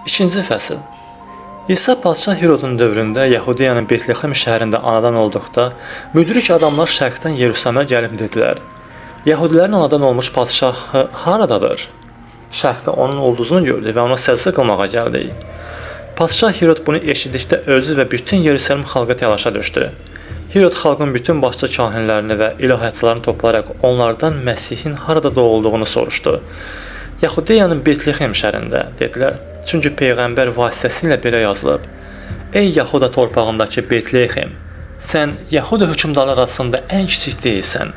İkinci fəsil. İsa padşah Hirodun dövründə Yahudiyanın Betlehem şəhərində anadan olduqda, müdrik adamlar şərqdən Yerusəlimə gəlib dedilər: Yahudilərin anadan olmuş padşahı haradadır? Şərqdə onun ulduzunu gördü və ona səzdə qılmağa gəldi. Padşah Hirod bunu eşitdikdə özü və bütün Yerusəlim xalqı təlaşa düşdü. Hirod xalqın bütün başçı kahinlərini və ilahiyyatçılarını toplaraq onlardan Məsihin harada doğulduğunu soruşdu. Yahudiyanın Betlehem şəhərində dedilər. Çünki Peyğəmbər vasitəsilə belə yazılıb: Ey Yahuda torpağındakı Betlehem, sən Yahuda hökmdarlar arasında ən kiçik deyilsən.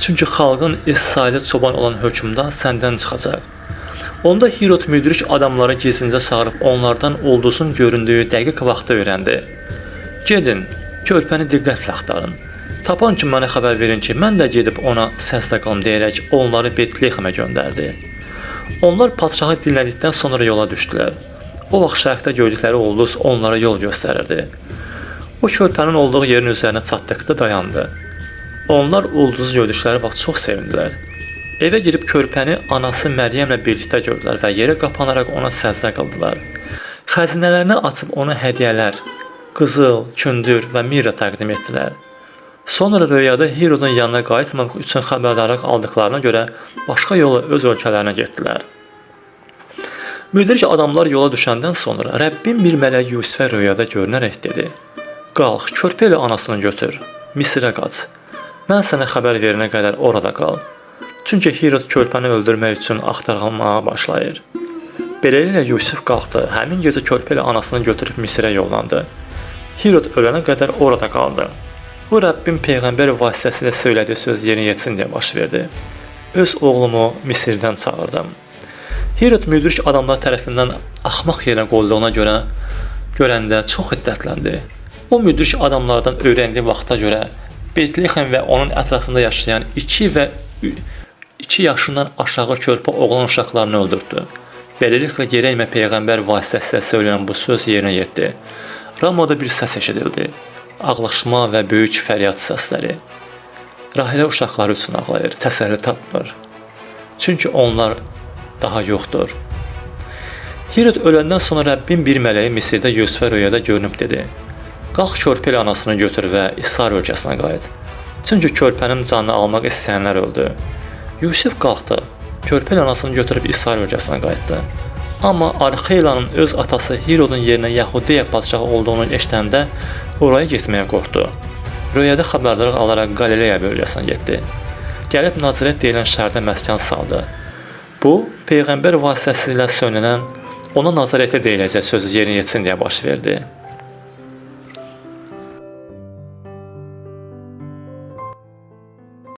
Çünki xalqın İsraili çoban olan hökmdar səndən çıxacaq. Onda Hirod müdrik adamları gizlincə çağırıb onlardan ulduzun göründüyü dəqiq vaxtı öyrəndi. Gedin, körpəni diqqətlə axtarın. Tapan ki mənə xəbər verin ki, mən də gedib ona səslə qalım deyərək onları Betlehemə göndərdi. Onlar padşahı dinlədikdən sonra yola düşdülər. O vaxt şərqdə gördükləri ulduz onlara yol göstərirdi. O körpənin olduğu yerin üzərinə çatdıqda dayandı. Onlar ulduzu gördükləri vaxt çox sevindilər. Evə girib körpəni anası Məryəmlə birlikdə gördülər və yerə qapanaraq ona səzdə qıldılar. Xəzinələrini açıb ona hədiyyələr, qızıl, kündür və mirra təqdim etdilər. Sonra röyada Hirodun yanına qayıtmaq üçün xəbərdarlıq aldıqlarına görə başqa yola öz ölkələrinə getdilər. Müdrik adamlar yola düşəndən sonra Rəbbin bir mələk Yusifə röyada görünərək dedi: Qalx, körpə ilə anasını götür, Misirə qaç. Mən sənə xəbər verənə qədər orada qal. Çünki Hirod körpəni öldürmək üçün axtarılmağa başlayır. Beləliklə Yusif qalxdı, həmin gecə körpə ilə anasını götürüb Misirə yollandı. Hirod ölənə qədər orada qaldı. Bu Rəbbin Peyğəmbər vasitəsilə söylədiyi söz yerinə yetsin deyə baş verdi. Öz oğlumu Misirdən çağırdım. Hirod müdrik adamlar tərəfindən axmaq yerə qoyulduğuna görəndə çox hiddətləndi. O müdrik adamlardan öyrəndiyi vaxta görə Betlehem və onun ətrafında yaşayan 2 yaşından aşağı körpə oğlan uşaqlarını öldürdü. Beləliklə yerə Peyğəmbər vasitəsilə söylənən bu söz yerinə yetdi. Ramada bir səs eşidildi. Ağlaşma və böyük fəryad səsləri. Rahilə uşaqları üçün ağlayır, təsəlli tapmır. Çünki onlar daha yoxdur. Hirod öləndən sonra Rəbbin bir mələyi Misirdə Yusifə röyada görünüb dedi: Qalx körpə ilə anasını götür və İsrail ölkəsinə qayıt. Çünki körpənin canını almaq istəyənlər öldü. Yusif qalxdı, körpə ilə anasını götürüb İsrail ölkəsinə qayıtdı. Amma Arxelanın öz atası Hirodun yerinə Yahudiya padşahı olduğunu eşidəndə oraya getməyə qorxdu. Röyada xəbərdarlıq alaraq Qalileya bölgəsinə getdi. Gəlib Nazirət deyilən şəhərdə məskən saldı. Bu, Peyğəmbər vasitəsilə söylənən ona Nazirətə deyiləcək sözü yerinə yetsin deyə baş verdi.